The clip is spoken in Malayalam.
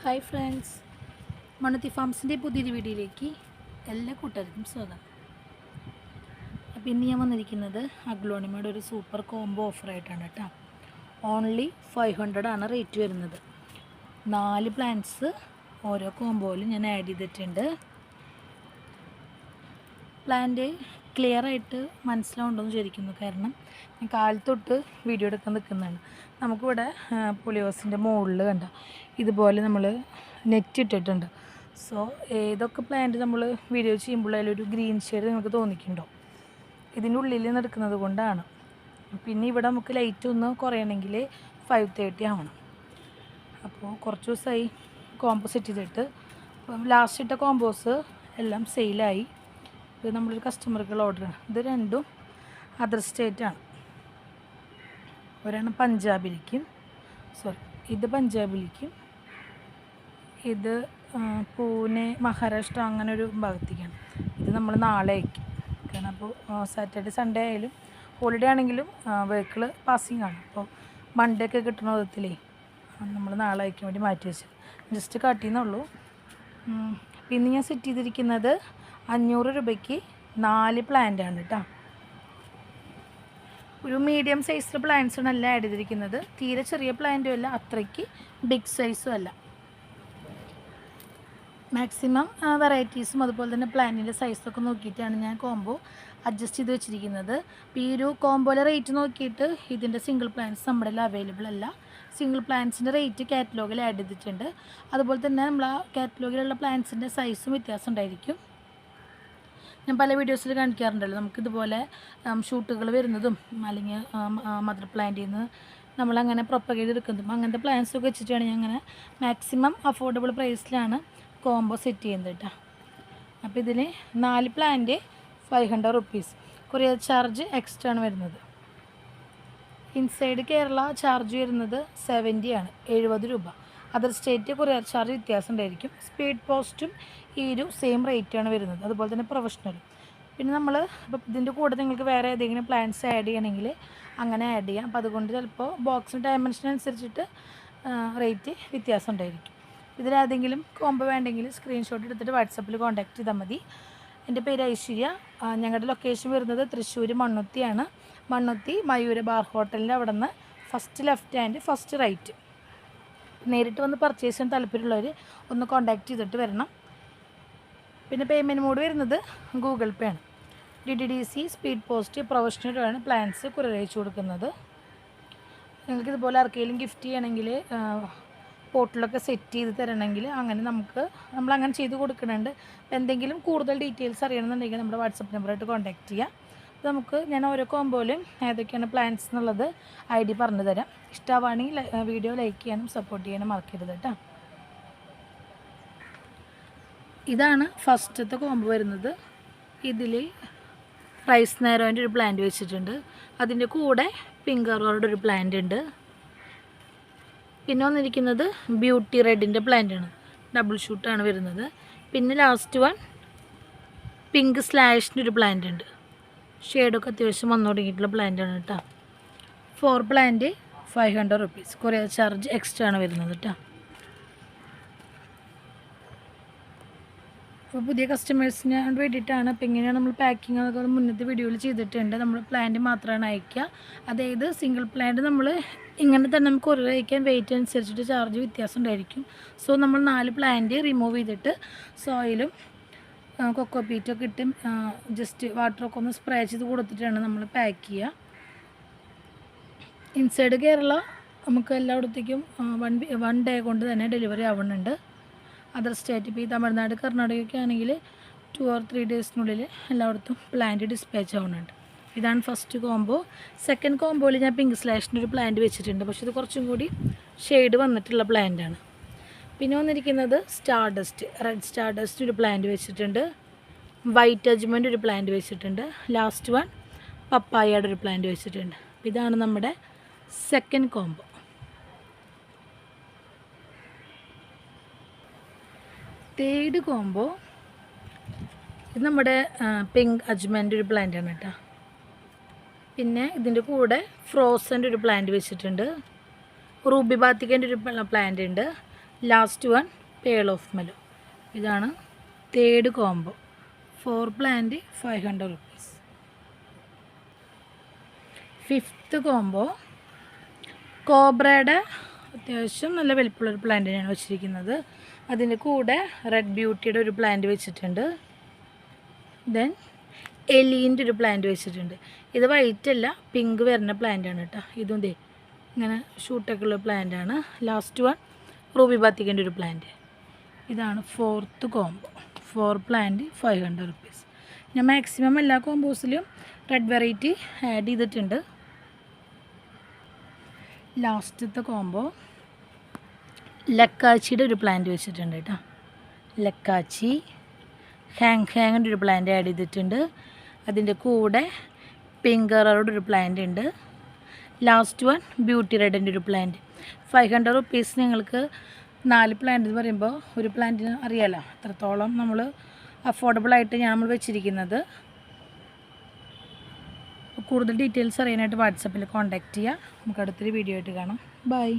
ഹായ് ഫ്രണ്ട്സ്, മണത്തി ഫാംസിൻ്റെ പുതിയൊരു വീഡിയോയിലേക്ക് എല്ലാ കൂട്ടുകാർക്കും സ്വാഗതം. അപ്പോൾ ഇന്ന് ഞാൻ വന്നിരിക്കുന്നത് അഗ്ലോണിമയുടെ ഒരു സൂപ്പർ കോംബോ ഓഫറായിട്ടാണ് കേട്ടോ. ഓൺലി 500 ആണ് റേറ്റ് വരുന്നത്. 4 പ്ലാന്റ്സ് ഓരോ കോംബോയിലും ഞാൻ ആഡ് ചെയ്തിട്ടുണ്ട്. പ്ലാന്റ് ക്ലിയർ ആയിട്ട് മനസ്സിലാവുണ്ടെന്ന് വിചാരിക്കുന്നു, കാരണം ഞാൻ കാലത്തൊട്ട് വീഡിയോ എടുക്കാൻ നിൽക്കുന്നതാണ്. നമുക്കിവിടെ പുളിയോസിൻ്റെ മുകളിൽ കണ്ട ഇതുപോലെ നമ്മൾ നെറ്റ് ഇട്ടിട്ടുണ്ട്. സോ ഏതൊക്കെ പ്ലാന്റ് നമ്മൾ വീഡിയോ ചെയ്യുമ്പോൾ അതിലൊരു ഗ്രീൻ ഷെയ്ഡ് നിങ്ങൾക്ക് തോന്നിക്കുന്നുണ്ടോ? ഇതിൻ്റെ ഉള്ളിൽ നിന്ന് എടുക്കുന്നത് കൊണ്ടാണ്. പിന്നെ ഇവിടെ നമുക്ക് ലൈറ്റ് ഒന്ന് കുറയണമെങ്കിൽ 5:30 ആവണം. അപ്പോൾ കുറച്ച് ദിവസമായി കോംബോ സെറ്റ് ചെയ്തിട്ട്, അപ്പം ലാസ്റ്റ് ഇട്ട കോംബോസ് എല്ലാം സെയിലായി. ഇത് നമ്മളൊരു കസ്റ്റമർക്കുള്ള ഓർഡറാണ്. ഇത് രണ്ടും അതർ സ്റ്റേറ്റാണ്. ഒരെണ്ണം പഞ്ചാബിലേക്കും, ഇത് പഞ്ചാബിലേക്കും, ഇത് പൂനെ മഹാരാഷ്ട്ര അങ്ങനെ ഒരു ഭാഗത്തേക്കാണ്. ഇത് നമ്മൾ നാളെ അയക്കും. കാരണം അപ്പോൾ സാറ്റർഡേ സൺഡേ ആയാലും ഹോളിഡേ ആണെങ്കിലും വെഹിക്കിൾ പാസിങ് ആണ്. അപ്പോൾ മൺഡേ ഒക്കെ കിട്ടുന്ന വിധത്തിലേ നമ്മൾ നാളെ അയക്കാൻ വേണ്ടി മാറ്റി വെച്ചത്, ജസ്റ്റ് കാട്ടിയെന്നുള്ളൂ. പിന്നെ ഞാൻ സെറ്റ് ചെയ്തിരിക്കുന്നത് 500 രൂപയ്ക്ക് 4 പ്ലാന്റാണ് കേട്ടോ. ഒരു മീഡിയം സൈസിലെ പ്ലാന്റ്സാണ് എല്ലാം ആഡ് ചെയ്തിരിക്കുന്നത്. തീരെ ചെറിയ പ്ലാന്റും അല്ല, അത്രയ്ക്ക് ബിഗ് സൈസും അല്ല. മാക്സിമം വെറൈറ്റീസും അതുപോലെ തന്നെ പ്ലാന്റിൻ്റെ സൈസൊക്കെ നോക്കിയിട്ടാണ് ഞാൻ കോംബോ അഡ്ജസ്റ്റ് ചെയ്ത് വെച്ചിരിക്കുന്നത്. അപ്പോൾ ഈ ഒരു കോംബോയിലെ റേറ്റ് നോക്കിയിട്ട് ഇതിൻ്റെ സിംഗിൾ പ്ലാന്റ്സ് നമ്മുടെ കയ്യിൽ അവൈലബിൾ അല്ല. സിംഗിൾ പ്ലാന്റ്സിൻ്റെ റേറ്റ് കാറ്റലോഗിൽ ആഡ് ചെയ്തിട്ടുണ്ട്. അതുപോലെ തന്നെ നമ്മൾ ആ കാറ്റലോഗിലുള്ള പ്ലാന്റ്സിൻ്റെ സൈസും വ്യത്യാസം ഉണ്ടായിരിക്കും. ഞാൻ പല വീഡിയോസിൽ കാണിക്കാറുണ്ടല്ലോ, നമുക്കിതുപോലെ ഷൂട്ടുകൾ വരുന്നതും അല്ലെങ്കിൽ മദർ പ്ലാന്റിൽ നിന്ന് നമ്മളങ്ങനെ പ്രൊപ്പഗേറ്റ് എടുക്കുന്നതും അങ്ങനത്തെ പ്ലാന്റ്സൊക്കെ വെച്ചിട്ടാണ് ഞാൻ അങ്ങനെ മാക്സിമം അഫോർഡബിൾ പ്രൈസിലാണ് കോംബോ സെറ്റ് ചെയ്യുന്നത് കേട്ടോ. അപ്പോൾ ഇതിൽ 4 plant 500 rupees. Courier charge extra ആണ് വരുന്നത്. ഇൻസൈഡ് കേരള ചാർജ് വരുന്നത് 70 ആണ്, 70 രൂപ. അതർ സ്റ്റേറ്റ് കൊറിയർ ചാർജ് വ്യത്യാസം ഉണ്ടായിരിക്കും. സ്പീഡ് പോസ്റ്റും ഈ ഒരു സെയിം റേറ്റാണ് വരുന്നത്, അതുപോലെ തന്നെ പ്രൊഫഷണലും. പിന്നെ നമ്മൾ ഇപ്പോൾ ഇതിൻ്റെ കൂടെ നിങ്ങൾക്ക് വേറെ ഏതെങ്കിലും പ്ലാന്റ്സ് ആഡ് ചെയ്യണമെങ്കിൽ അങ്ങനെ ആഡ് ചെയ്യാം. അപ്പോൾ അതുകൊണ്ട് ചിലപ്പോൾ ബോക്സിൻ്റെ ഡയമെൻഷൻ അനുസരിച്ചിട്ട് റേറ്റ് വ്യത്യാസം ഉണ്ടായിരിക്കും. ഇതിലേതെങ്കിലും കോംബോ വേണ്ടെങ്കിൽ സ്ക്രീൻഷോട്ട് എടുത്തിട്ട് വാട്സപ്പിൽ കോൺടാക്റ്റ് ചെയ്താൽ മതി. എൻ്റെ പേര് ഐശ്വര്യ. ഞങ്ങളുടെ ലൊക്കേഷൻ വരുന്നത് തൃശ്ശൂർ മണ്ണുത്തിയാണ്. മണ്ണുത്തി മയൂര ബാർ ഹോട്ടലിൻ്റെ അവിടെ നിന്ന് first left hand first right. നേരിട്ട് വന്ന് പർച്ചേസ് ചെയ്യാൻ താല്പര്യമുള്ളവർ ഒന്ന് കോൺടാക്റ്റ് ചെയ്തിട്ട് വരണം. പിന്നെ പേയ്മെൻറ്റ് മോഡ് വരുന്നത് ഗൂഗിൾ പേ ആണ്. DTDC, സ്പീഡ് പോസ്റ്റ്, പ്രൊഫഷണലാണ് പ്ലാൻസ് കുറിയർ അയച്ചു കൊടുക്കുന്നത്. നിങ്ങൾക്കിതുപോലെ ആർക്കെങ്കിലും ഗിഫ്റ്റ് ചെയ്യണമെങ്കിൽ പോർട്ടലൊക്കെ സെറ്റ് ചെയ്ത് തരണമെങ്കിൽ അങ്ങനെ നമ്മളങ്ങനെ ചെയ്ത് കൊടുക്കുന്നുണ്ട്. അപ്പോൾ എന്തെങ്കിലും കൂടുതൽ ഡീറ്റെയിൽസ് അറിയണമെന്നുണ്ടെങ്കിൽ നമ്മുടെ വാട്സപ്പ് നമ്പറായിട്ട് കോൺടാക്റ്റ് ചെയ്യാം. അപ്പോൾ ഞാൻ ഓരോ കോംബോയിലും ഏതൊക്കെയാണ് പ്ലാൻസ് എന്നുള്ളത് ID പറഞ്ഞു തരാം. ഇഷ്ടമാണെങ്കിൽ വീഡിയോ ലൈക്ക് ചെയ്യാനും സപ്പോർട്ട് ചെയ്യാനും മറക്കരുത് കേട്ടോ. ഇതാണ് ഫസ്റ്റത്തെ കോംബോ വരുന്നത്. ഇതിൽ റൈസ് നേരോൻ്റെ ഒരു പ്ലാന്റ് വെച്ചിട്ടുണ്ട്. അതിൻ്റെ കൂടെ പിങ്ക് അറോയുടെ ഒരു പ്ലാന്റ് ഉണ്ട്. പിന്നെ വന്നിരിക്കുന്നത് ബ്യൂട്ടി റെഡിൻ്റെ പ്ലാന്റാണ്, ഡബിൾ ഷൂട്ടാണ് വരുന്നത്. പിന്നെ ലാസ്റ്റ് വൺ പിങ്ക് സ്ലാഷിൻ്റെ ഒരു പ്ലാന്റ് ഉണ്ട്. ഷെയ്ഡൊക്കെ അത്യാവശ്യം വന്നു തുടങ്ങിയിട്ടുള്ള പ്ലാന്റാണ് കേട്ടോ. 4 plant 500 rupees. Courier charge extra ആണ് വരുന്നത് കേട്ടോ. അപ്പോൾ പുതിയ കസ്റ്റമേഴ്സിന് വേണ്ടിയിട്ടാണ്. അപ്പോൾ ഇങ്ങനെയാണ് നമ്മൾ പാക്കിംഗ് എന്നൊക്കെ മുന്നത്തെ വീഡിയോയിൽ ചെയ്തിട്ടുണ്ട്. നമ്മൾ പ്ലാന്റ് മാത്രമാണ് അയക്കുക. അതായത് സിംഗിൾ പ്ലാന്റ് നമ്മൾ ഇങ്ങനെ തന്നെ നമുക്ക് കൊറിയർ അയക്കാൻ വെയിറ്റ് അനുസരിച്ചിട്ട് ചാർജ് വ്യത്യാസം ഉണ്ടായിരിക്കും. സോ നമ്മൾ 4 പ്ലാന്റ് റിമൂവ് ചെയ്തിട്ട് സോയിലും കൊക്കോ പീറ്റൊക്കെ ഇട്ട് ജസ്റ്റ് വാട്ടറൊക്കെ ഒന്ന് സ്പ്രേ ചെയ്ത് കൊടുത്തിട്ടാണ് നമ്മൾ പാക്ക് ചെയ്യുക. ഇൻസൈഡ് കേരള നമുക്ക് എല്ലായിടത്തേക്കും 1 ഡേ കൊണ്ട് തന്നെ ഡെലിവറി ആവുന്നുണ്ട്. അതർ സ്റ്റേറ്റ് ഇപ്പോൾ ഈ തമിഴ്നാട് കർണാടകയൊക്കെ ആണെങ്കിൽ 2 or 3 ഡേയ്സിനുള്ളിൽ എല്ലായിടത്തും പ്ലാന്റ് ഡിസ്പാച്ച് ആവുന്നുണ്ട്. ഇതാണ് ഫസ്റ്റ് കോംബോ. സെക്കൻഡ് കോംബോയിൽ ഞാൻ പിങ്ക് സ്ലാഷിൻ്റെ ഒരു പ്ലാന്റ് വെച്ചിട്ടുണ്ട്, പക്ഷേ ഇത് കുറച്ചും കൂടി ഷെയ്ഡ് വന്നിട്ടുള്ള പ്ലാന്റാണ്. പിന്നെ വന്നിരിക്കുന്നത് സ്റ്റാർഡസ്റ്റ്, റെഡ് സ്റ്റാർഡസ്റ്റ് ഒരു പ്ലാന്റ് വെച്ചിട്ടുണ്ട്. വൈറ്റ് അജ്മെൻ്റ് ഒരു പ്ലാന്റ് വെച്ചിട്ടുണ്ട്. ലാസ്റ്റ് വൺ പപ്പായയുടെ ഒരു പ്ലാന്റ് വെച്ചിട്ടുണ്ട്. ഇതാണ് നമ്മുടെ സെക്കൻഡ് കോംബോ. തേർഡ് കോംബോ ഇത് നമ്മുടെ പിങ്ക് അജ്മെൻ്റ് ഒരു പ്ലാന്റാണ് കേട്ടോ. പിന്നെ ഇതിൻ്റെ കൂടെ ഫ്രോസൻ്റെ ഒരു പ്ലാന്റ് വെച്ചിട്ടുണ്ട്. റൂബി ബാത്തിക്കൻ്റെ ഒരു പ്ലാന്റ് ഉണ്ട്. ലാസ്റ്റ് വൺ പേൾ ഓഫ് മെലോ. ഇതാണ് third combo. 4 plant 500 rupees. Fifth combo കോബ്രയുടെ അത്യാവശ്യം നല്ല വലിപ്പമുള്ളൊരു പ്ലാന്റിനാണ് വെച്ചിരിക്കുന്നത്. അതിൻ്റെ കൂടെ റെഡ് ബ്യൂട്ടിയുടെ ഒരു പ്ലാന്റ് വെച്ചിട്ടുണ്ട്. ദെൻ എലീൻ്റെ ഒരു പ്ലാന്റ് വെച്ചിട്ടുണ്ട്. ഇത് വൈറ്റ് അല്ല, പിങ്ക് വരുന്ന പ്ലാന്റാണ് കേട്ടോ. ഇതും ദേ ഇങ്ങനെ ഷൂട്ടൊക്കെ ഉള്ള പ്ലാന്റാണ്. ലാസ്റ്റ് വൺ റൂബി ബാത്തിക്കിൻ്റെ ഒരു പ്ലാന്റ്. ഇതാണ് ഫോർത്ത് കോംബോ. 4 plant 500 rupees. ഞാൻ മാക്സിമം എല്ലാ കോമ്പോസിലും റെഡ് വെറൈറ്റി ആഡ് ചെയ്തിട്ടുണ്ട്. ലാസ്റ്റത്തെ കോംബോ ലക്കാച്ചിയുടെ ഒരു പ്ലാന്റ് വെച്ചിട്ടുണ്ട് കേട്ടോ. ലക്കാച്ചി ഹാങ്ങിൻ്റെ ഒരു പ്ലാന്റ് ആഡ് ചെയ്തിട്ടുണ്ട്. അതിൻ്റെ കൂടെ പിങ്ക് കളറുടെ ഒരു പ്ലാന്റ് ഉണ്ട്. ലാസ്റ്റ് വൺ ബ്യൂട്ടി റെഡിൻ്റെ ഒരു പ്ലാന്റ്. 500 റുപ്പീസ്. നിങ്ങൾക്ക് 4 പ്ലാന്റ് എന്ന് പറയുമ്പോൾ ഒരു പ്ലാന്റിന് അറിയാലോ എത്രത്തോളം നമ്മൾ അഫോർഡബിളായിട്ട് നമ്മൾ വെച്ചിരിക്കുന്നത്. കൂടുതൽ ഡീറ്റെയിൽസ് അറിയാനായിട്ട് വാട്സപ്പിൽ കോൺടാക്റ്റ് ചെയ്യുക. നമുക്ക് അടുത്തൊരു വീഡിയോ ആയിട്ട് കാണാം. ബൈ.